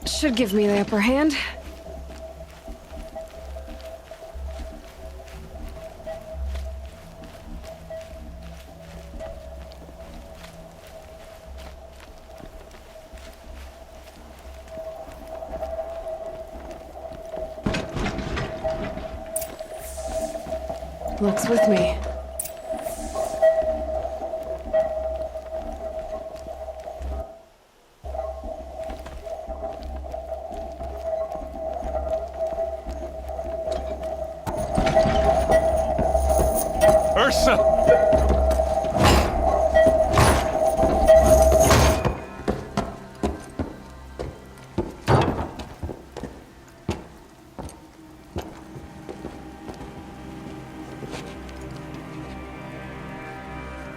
should give me the upper hand. Luck's with me. Ersa!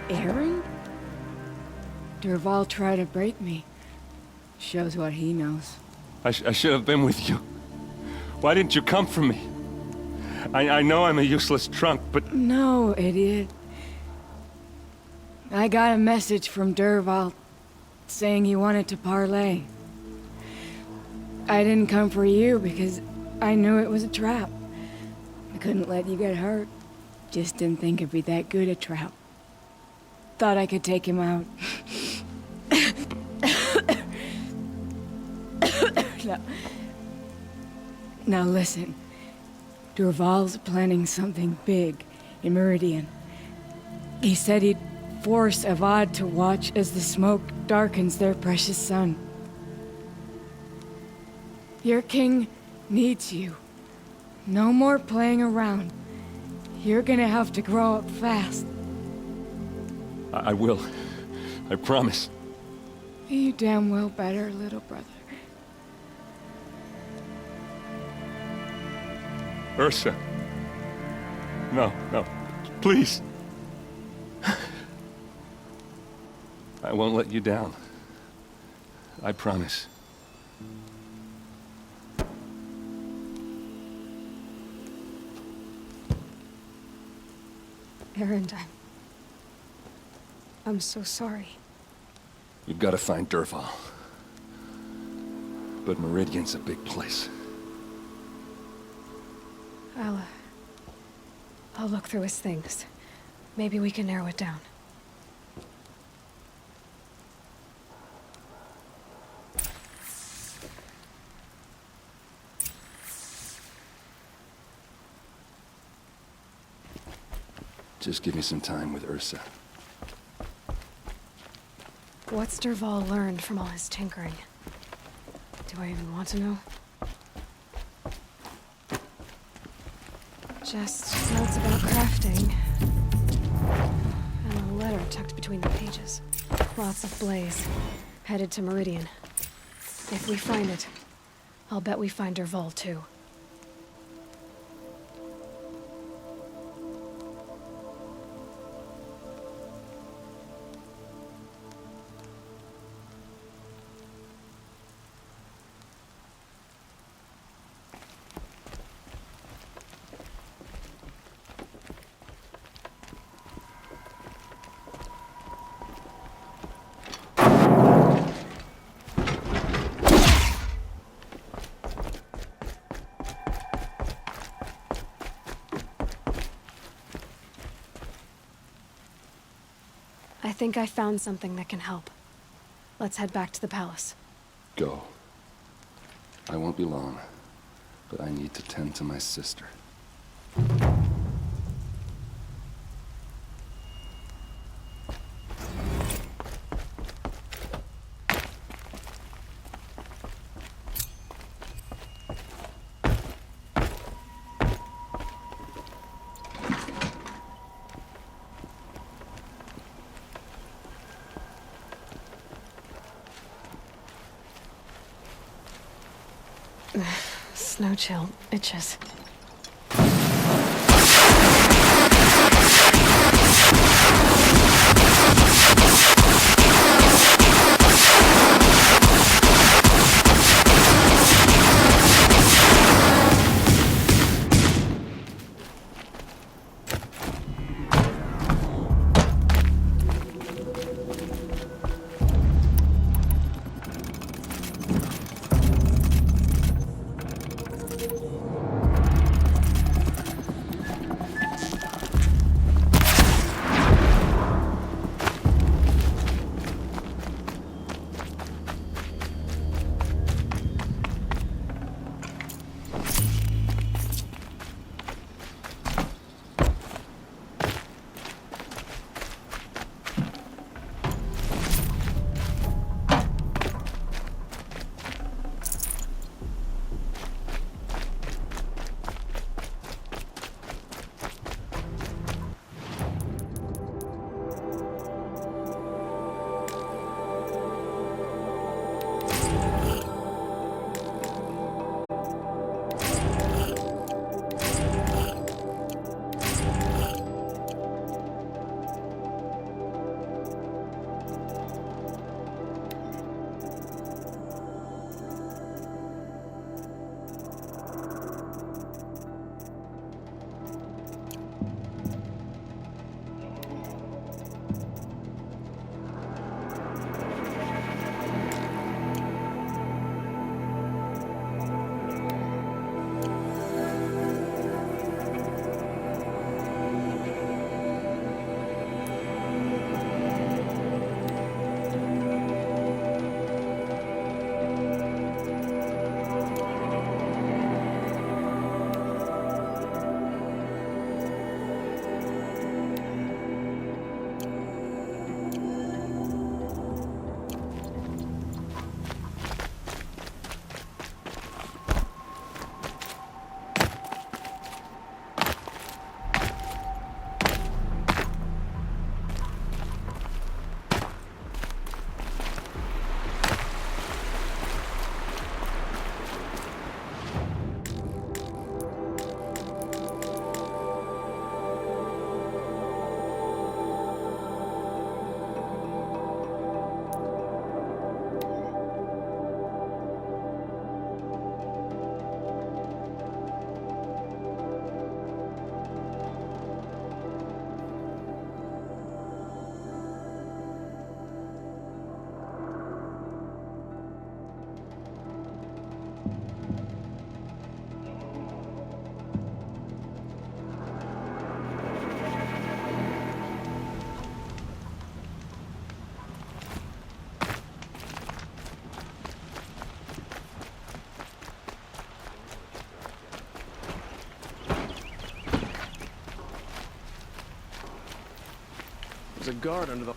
Aaron? Dervhal tried to break me. Shows what he knows. I should have been with you. Why didn't you come for me? I know I'm a useless trunk, but... No, idiot. I got a message from Dervhal saying he wanted to parlay. I didn't come for you because I knew it was a trap. I couldn't let you get hurt. Just didn't think it'd be that good a trap. Thought I could take him out. Now listen. Derval's planning something big in Meridian. He said he'd force Avad to watch as the smoke darkens their precious sun. Your king needs you. No more playing around. You're gonna have to grow up fast. I will. I promise. You damn well better, little brother. Ersa. No, please. I won't let you down. I promise. Aaron, I'm so sorry. We've got to find Dervhal. But Meridian's a big place. I'll look through his things. Maybe we can narrow it down. Just give me some time with Ersa. What's Dervhal learned from all his tinkering? Do I even want to know? Just notes about crafting. And a letter tucked between the pages. Lots of blaze. Headed to Meridian. If we find it, I'll bet we find Dervhal too. I think I found something that can help. Let's head back to the palace. Go. I won't be long, but I need to tend to my sister. Snow chill itches. guard under the...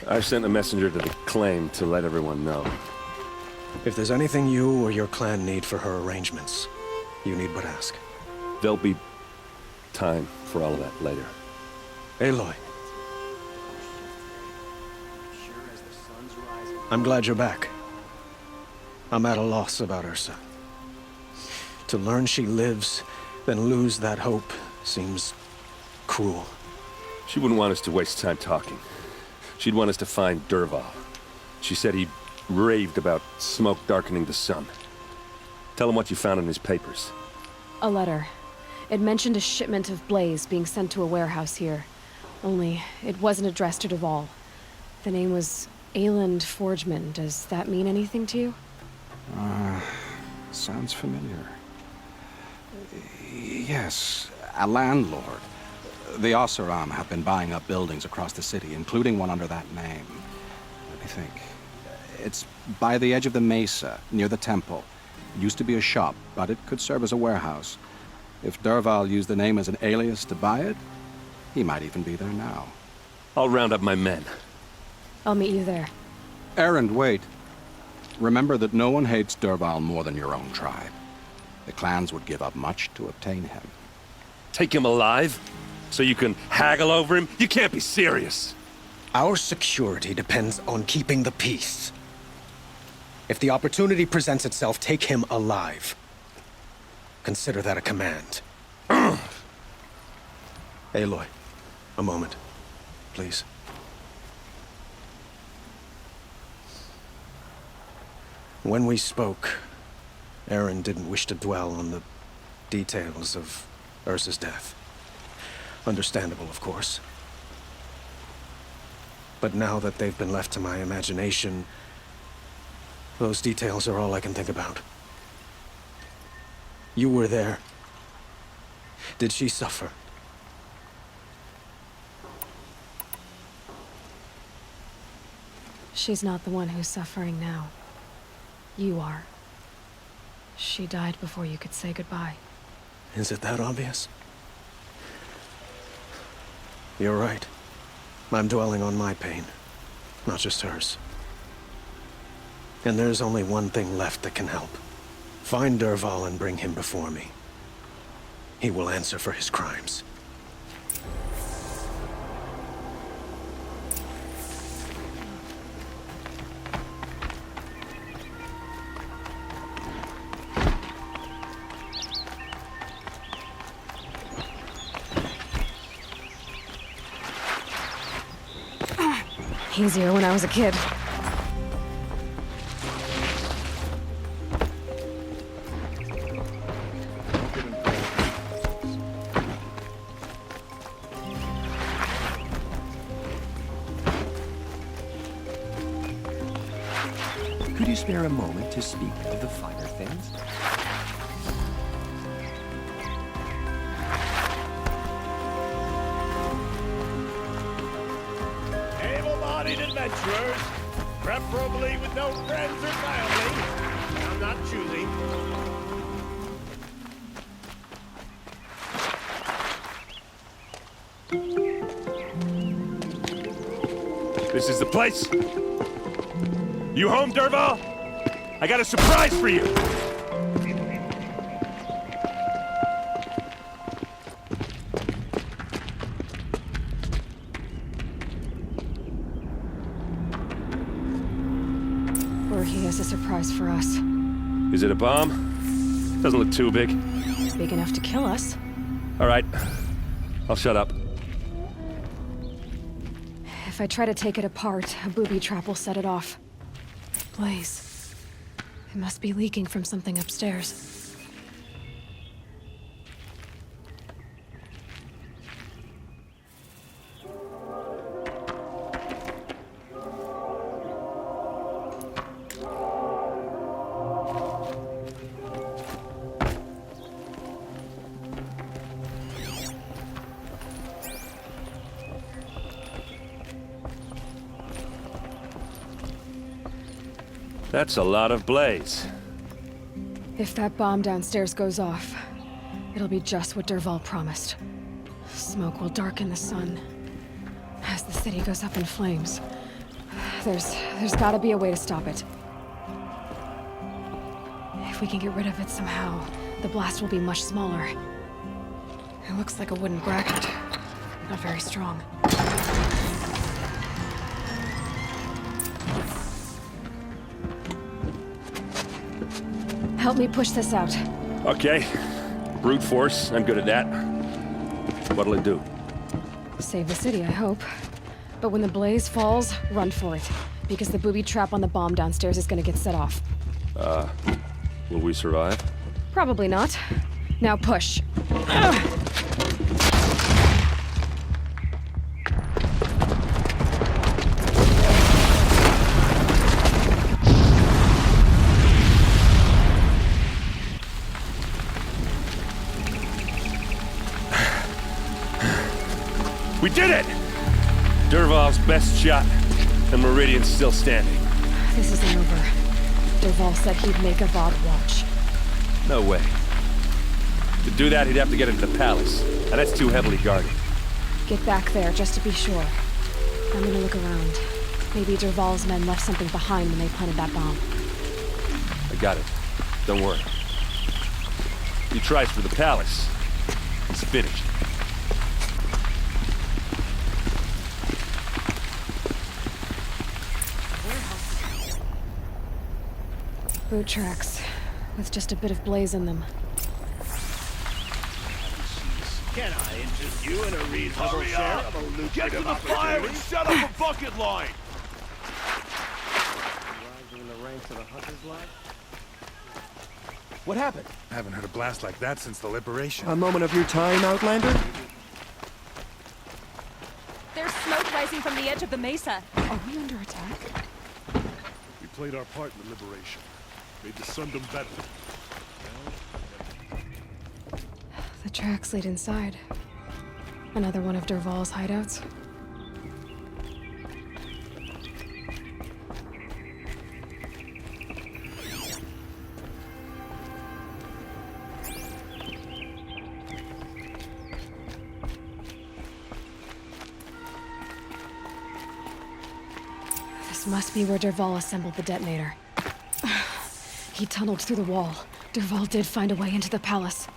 I sent a messenger to the claim to let everyone know. If there's anything you or your clan need for her arrangements, you need but ask. There'll be time for all of that later. Aloy. I'm glad you're back. I'm at a loss about Ersa. To learn she lives, then lose that hope, seems cruel. She wouldn't want us to waste time talking. She'd want us to find Dervhal. She said he raved about smoke darkening the sun. Tell him what you found in his papers. A letter. It mentioned a shipment of blaze being sent to a warehouse here. Only, it wasn't addressed to Dervhal. The name was Ayland Forgeman. Does that mean anything to you? Sounds familiar. Yes, a landlord. The Oseram have been buying up buildings across the city, including one under that name. Let me think. It's by the edge of the mesa, near the temple. It used to be a shop, but it could serve as a warehouse. If Dervhal used the name as an alias to buy it, he might even be there now. I'll round up my men. I'll meet you there. Errand, wait. Remember that no one hates Dervhal more than your own tribe. The clans would give up much to obtain him. Take him alive? So you can haggle over him? You can't be serious. Our security depends on keeping the peace. If the opportunity presents itself, take him alive. Consider that a command. Aloy, a moment, please. When we spoke, Aaron didn't wish to dwell on the details of Ersa's death. Understandable, of course. But now that they've been left to my imagination, those details are all I can think about. You were there. Did she suffer? She's not the one who's suffering now. You are. She died before you could say goodbye. Is it that obvious? You're right. I'm dwelling on my pain, not just hers. And there's only one thing left that can help. Find Dervhal and bring him before me. He will answer for his crimes. Easier when I was a kid. Could you spare a moment to speak of the finer things? Able-bodied adventurers, preferably with no friends or family. I'm not choosy. This is the place. You home, Dervhal? I got a surprise for you. Or he has a surprise for us. Is it a bomb? Doesn't look too big. Big enough to kill us. All right. I'll shut up. If I try to take it apart, a booby trap will set it off. Blaze. It must be leaking from something upstairs. That's a lot of blaze. If that bomb downstairs goes off, it'll be just what Dervhal promised. Smoke will darken the sun. As the city goes up in flames, there's gotta be a way to stop it. If we can get rid of it somehow, the blast will be much smaller. It looks like a wooden bracket. Not very strong. Help me push this out. Okay. Brute force, I'm good at that. What'll it do? Save the city, I hope. But when the blaze falls, run for it. Because the booby trap on the bomb downstairs is gonna get set off. Will we survive? Probably not. Now push. We did it! Derval's best shot, and Meridian's still standing. This isn't over. Dervhal said he'd make a VOD watch. No way. To do that, he'd have to get into the palace, and that's too heavily guarded. Get back there, just to be sure. I'm gonna look around. Maybe Derval's men left something behind when they planted that bomb. I got it. Don't worry. He tries for the palace. It's finished. Boot tracks, with just a bit of blaze in them. Can I interest you in a reasonable Hurry share up! of a lucrative Get to the fire and opportunity? set up a bucket line! What happened? I haven't heard a blast like that since the liberation. A moment of your time, Outlander? There's smoke rising from the edge of the mesa. Are we under attack? We played our part in the liberation. Made the Sundom better. The tracks lead inside. Another one of Derval's hideouts. This must be where Dervhal assembled the detonator. He tunneled through the wall. Dervhal did find a way into the palace.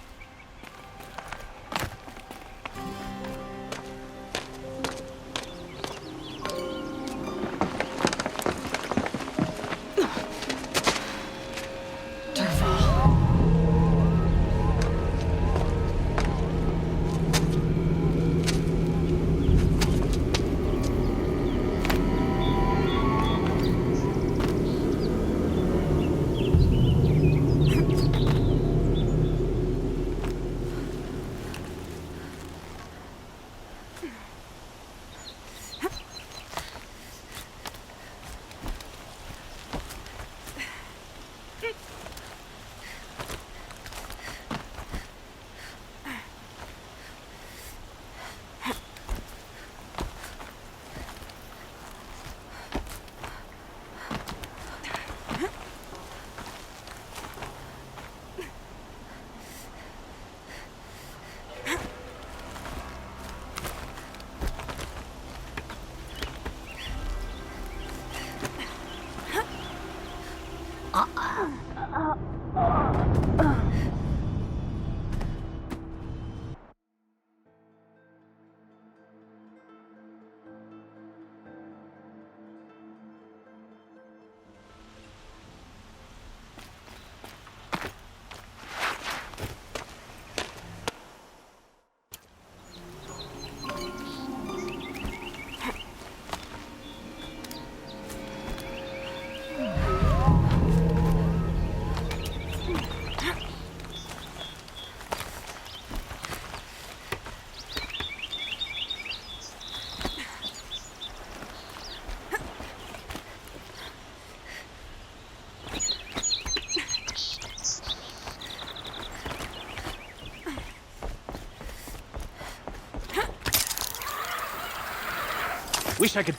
Wish I could...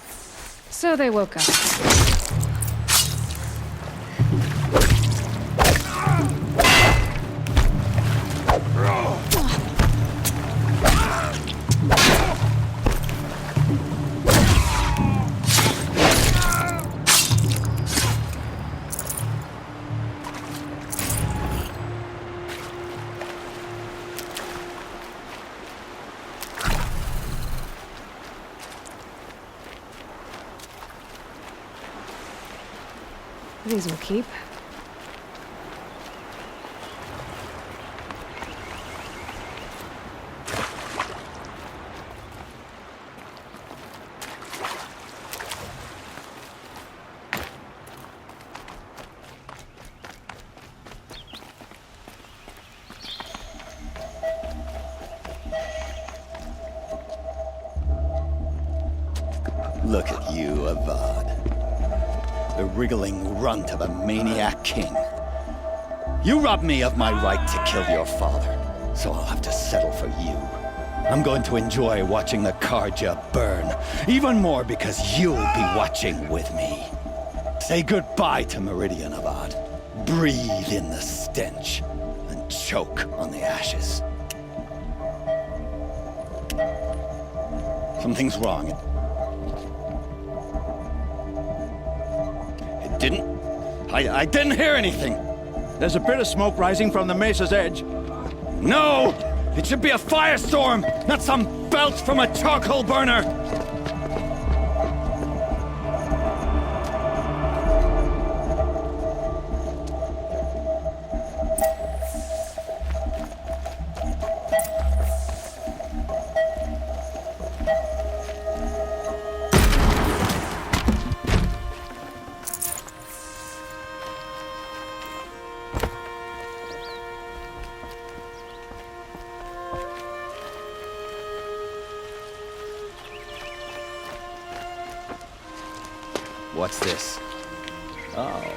So they woke up. These will keep. Look at you, Avad. The wriggling runt of a maniac king. You robbed me of my right to kill your father, so I'll have to settle for you. I'm going to enjoy watching the Karja burn, even more because you'll be watching with me. Say goodbye to Meridian, Avad. Breathe in the stench, and choke on the ashes. Something's wrong. I didn't hear anything. There's a bit of smoke rising from the mesa's edge. No! It should be a firestorm, not some belch from a charcoal burner! What's this? Oh.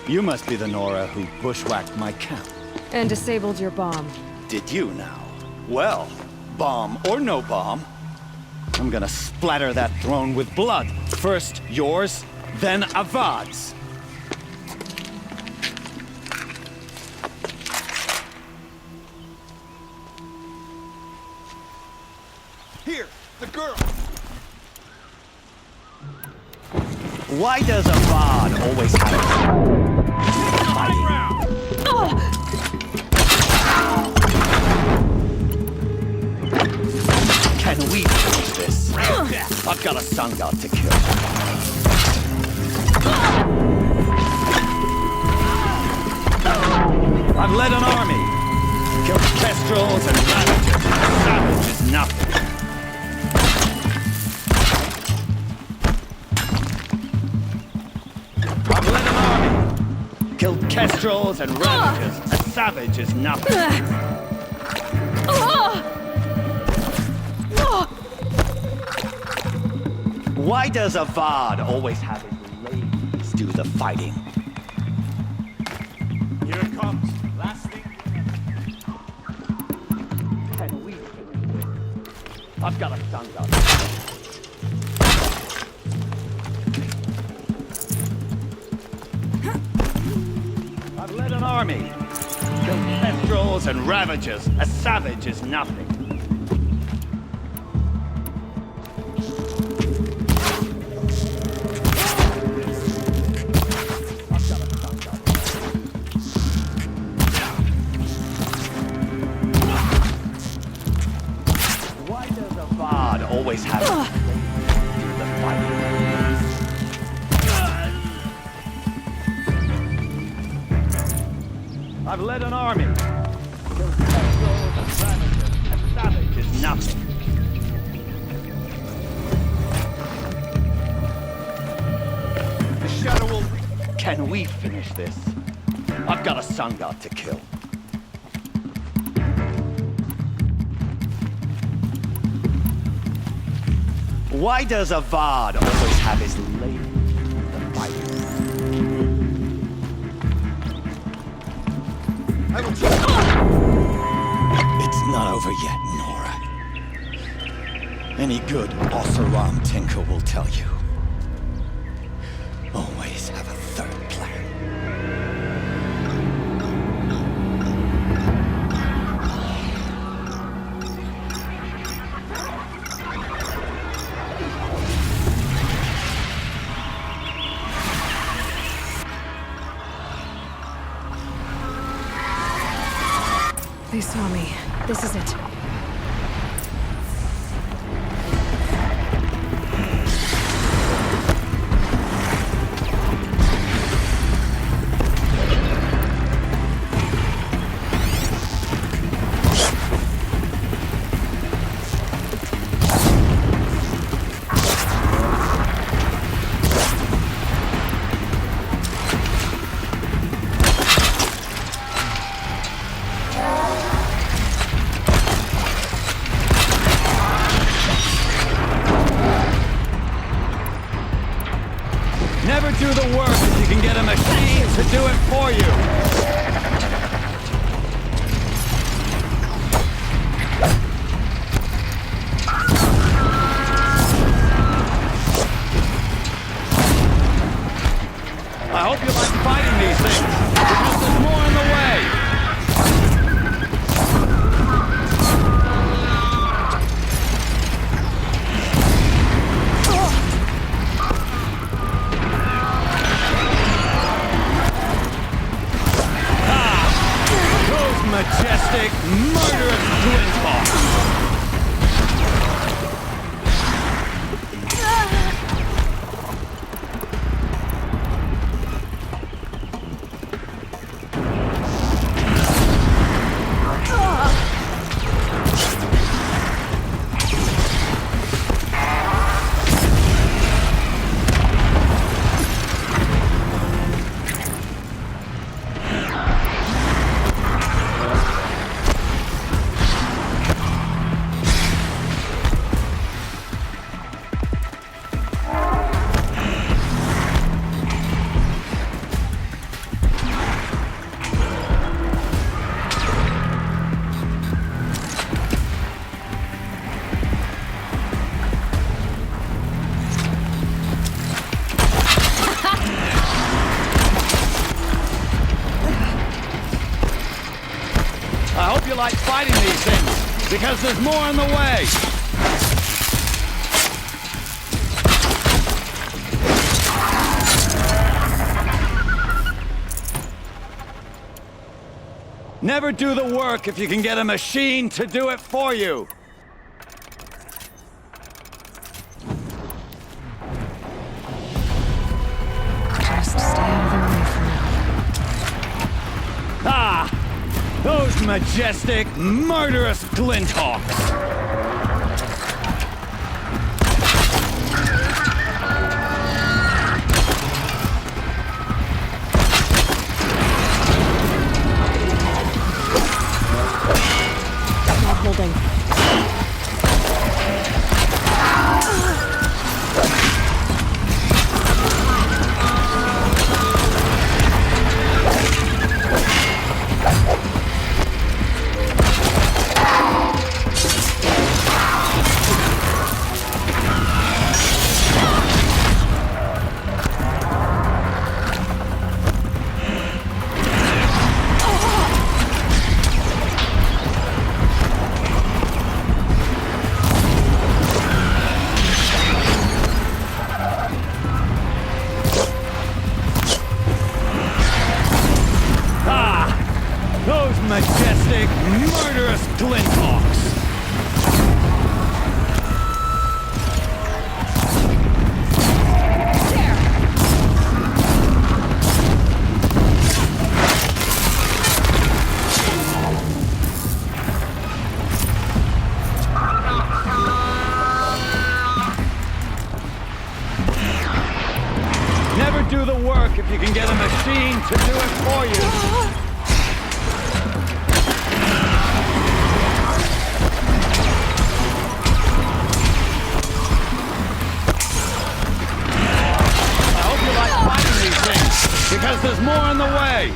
You must be the Nora who bushwhacked my camp. And disabled your bomb. Did you now? Well, bomb or no bomb, I'm gonna splatter that throne with blood. First yours, then Avad's. Here, the girl! Why does Avad always have Can we finish this? I've got a sun god to kill. I've led an army. Killed kestrels and savages. A savage is nothing. I've led an army. Killed kestrels and ravages. A savage is nothing. Why does Avad always have his ladies do the fighting? Here it comes. Last thing. Can we? I've got a sun god. I've led an army. Killed kestrels and ravagers. A savage is nothing. I've got a sun I've led an army. Kill peasants and savages, and savage is nothing. The shadow will... Can we finish this? I've got a sun god to kill. Why does Avad always have his lady in the fight? I will try. It's not over yet, Nora. Any good Oseram tinker will tell you. Always have a third plan. They saw me. This is it. Never do the work if you can get a machine to do it for you. I hope you like fighting these things, because there's more in the way. Majestic, murderous twin talk. I hope you like fighting these things, because there's more in the way. Never do the work if you can get a machine to do it for you. Just stay out of the way for now. Ah! Those majestic, murderous glinthawks! Not holding. the work if you can get a machine to do it for you. Because there's more on the way!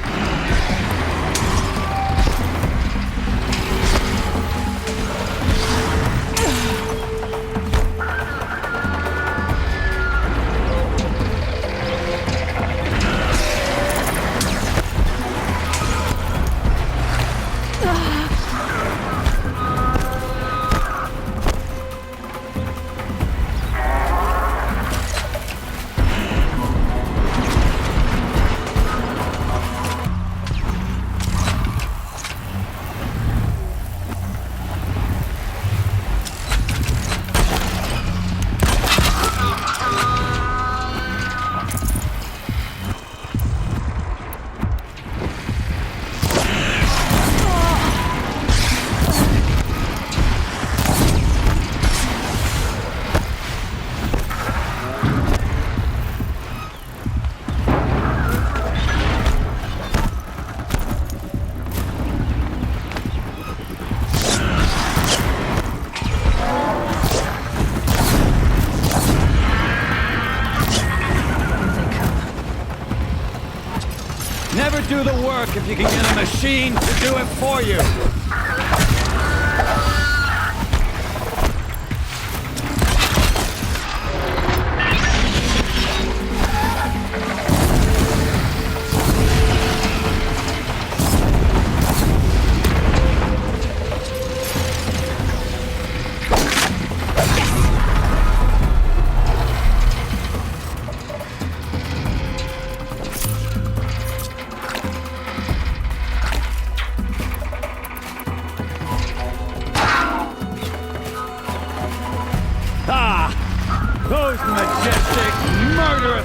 Never do the work if you can get a machine to do it for you. Those majestic, murderous...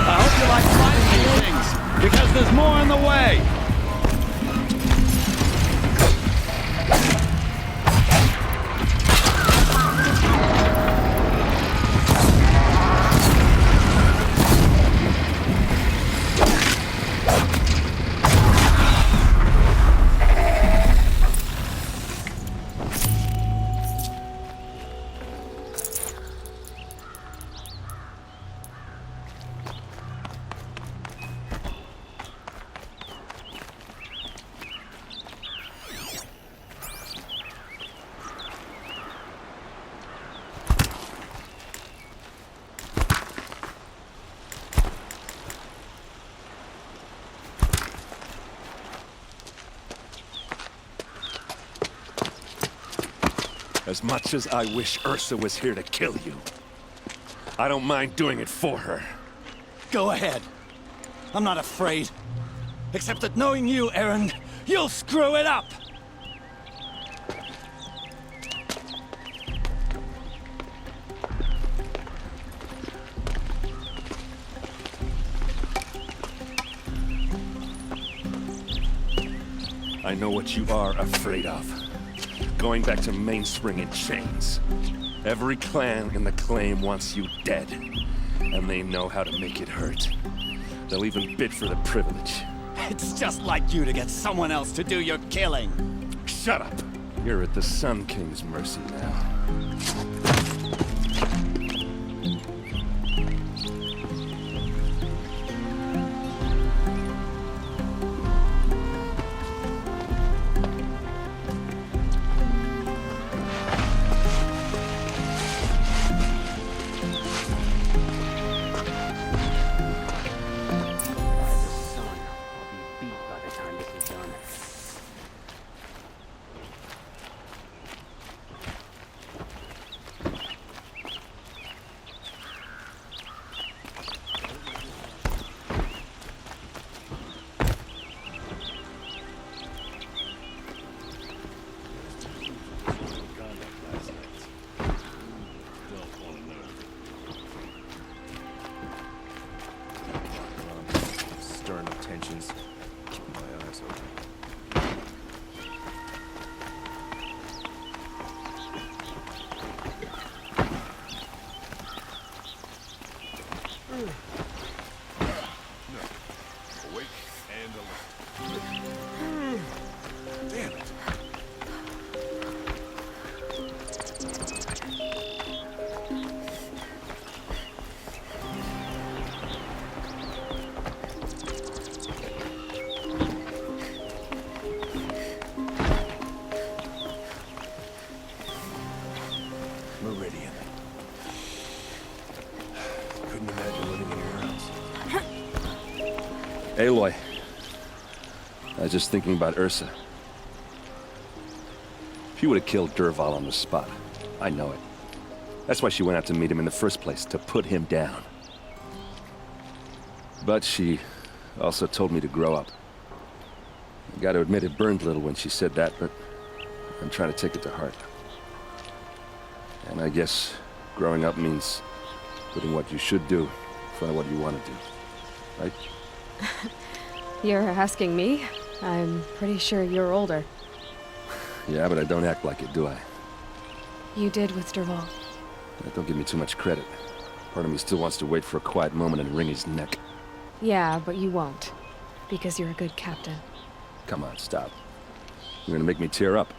I hope you like fighting these things, because there's more on the way! As much as I wish Ersa was here to kill you, I don't mind doing it for her. Go ahead. I'm not afraid. Except that knowing you, Aaron, you'll screw it up! I know what you are afraid of. Going back to Mainspring in chains. Every clan in the claim wants you dead. And they know how to make it hurt. They'll even bid for the privilege. It's just like you to get someone else to do your killing. Shut up! You're at the Sun King's mercy now. Aloy. I was just thinking about Ersa. She would have killed Dervhal on the spot. I know it. That's why she went out to meet him in the first place, to put him down. But she also told me to grow up. I gotta admit it burned a little when she said that, but I'm trying to take it to heart. And I guess growing up means putting what you should do in front of what you want to do. Right? You're asking me? I'm pretty sure you're older. Yeah, but I don't act like it, do I? You did with Dervhal. Don't give me too much credit. Part of me still wants to wait for a quiet moment and wring his neck. Yeah, but you won't. Because you're a good captain. Come on, stop. You're gonna make me tear up.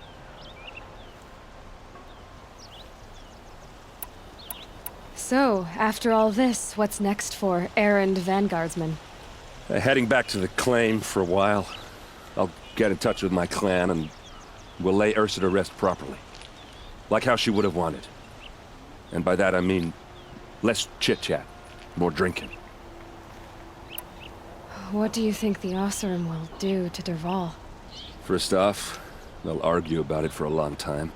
So, after all this, what's next for errand vanguardsman? Heading back to the claim for a while. I'll get in touch with my clan and we'll lay Ersa to rest properly. Like how she would have wanted. And by that I mean less chit-chat, more drinking. What do you think the Oseram will do to Dervhal? First off, they'll argue about it for a long time.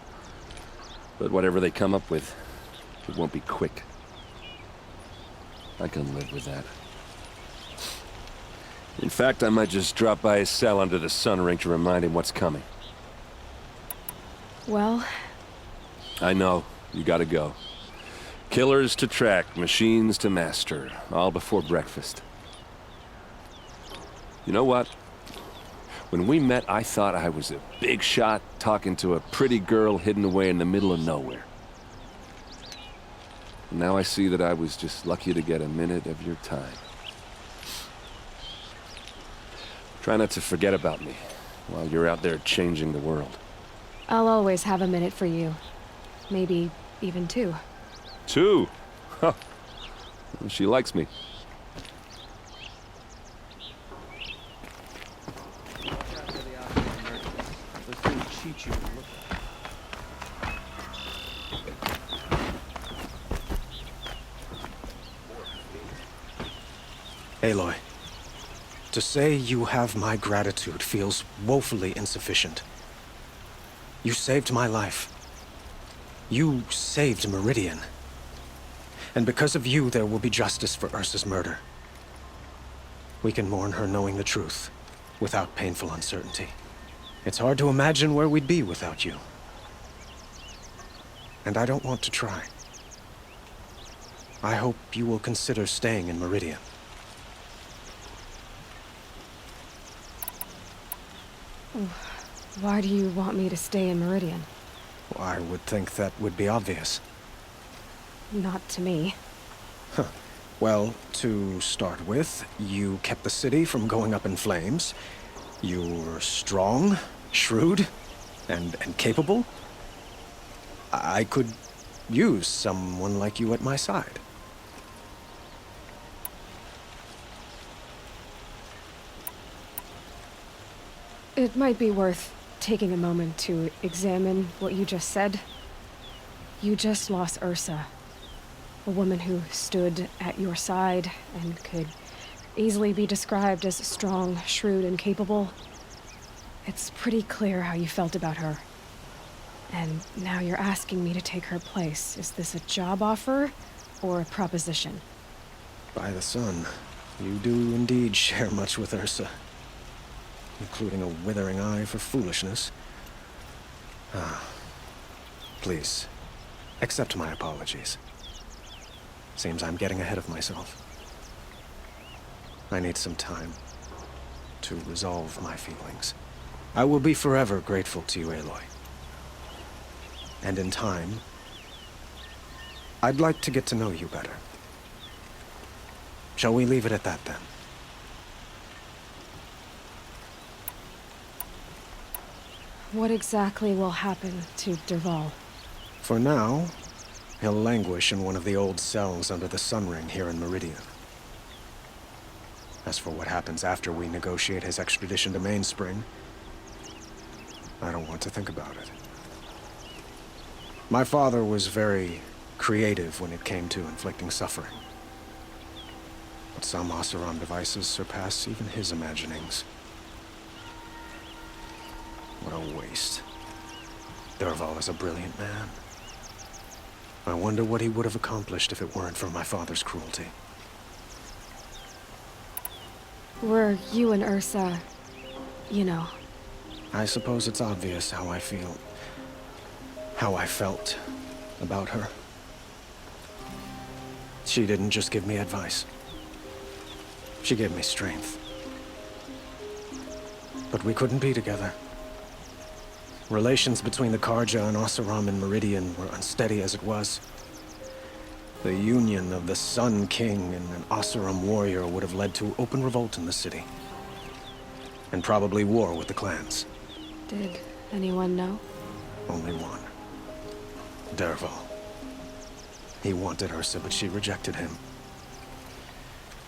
But whatever they come up with, it won't be quick. I can live with that. In fact, I might just drop by his cell under the sun ring to remind him what's coming. Well... I know. You gotta go. Killers to track, machines to master. All before breakfast. You know what? When we met, I thought I was a big shot talking to a pretty girl hidden away in the middle of nowhere. And now I see that I was just lucky to get a minute of your time. Try not to forget about me while you're out there changing the world. I'll always have a minute for you. Maybe even two. Two? Huh. She likes me. Aloy, to say you have my gratitude feels woefully insufficient. You saved my life. You saved Meridian. And because of you, there will be justice for Ersa's murder. We can mourn her knowing the truth, without painful uncertainty. It's hard to imagine where we'd be without you. And I don't want to try. I hope you will consider staying in Meridian. Why do you want me to stay in Meridian? Well, I would think that would be obvious. Not to me. Huh. Well, to start with, you kept the city from going up in flames. You're strong, shrewd, and capable. I could use someone like you at my side. It might be worth taking a moment to examine what you just said. You just lost Ersa, a woman who stood at your side and could easily be described as strong, shrewd, and capable. It's pretty clear how you felt about her. And now you're asking me to take her place. Is this a job offer or a proposition? By the sun, you do indeed share much with Ersa. Including a withering eye for foolishness. Please, accept my apologies. Seems I'm getting ahead of myself. I need some time to resolve my feelings. I will be forever grateful to you, Aloy. And in time, I'd like to get to know you better. Shall we leave it at that, then? What exactly will happen to Dervhal? For now, he'll languish in one of the old cells under the sun ring here in Meridian. As for what happens after we negotiate his extradition to Mainspring, I don't want to think about it. My father was very creative when it came to inflicting suffering. but some Oseram devices surpass even his imaginings. What a waste. Dervhal is a brilliant man. I wonder what he would have accomplished if it weren't for my father's cruelty. Were you and Ersa, you know? I suppose it's obvious how I feel. How I felt about her. She didn't just give me advice. She gave me strength. But we couldn't be together. Relations between the Karja and Oseram and Meridian were unsteady as it was. The union of the Sun King and an Oseram warrior would have led to open revolt in the city. And probably war with the clans. Did anyone know? Only one. Dervhal. He wanted Ersa, but she rejected him.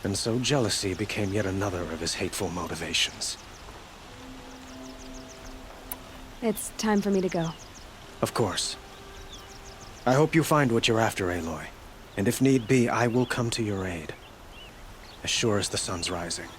And so jealousy became yet another of his hateful motivations. It's time for me to go. Of course. I hope you find what you're after, Aloy. And if need be, I will come to your aid. As sure as the sun's rising.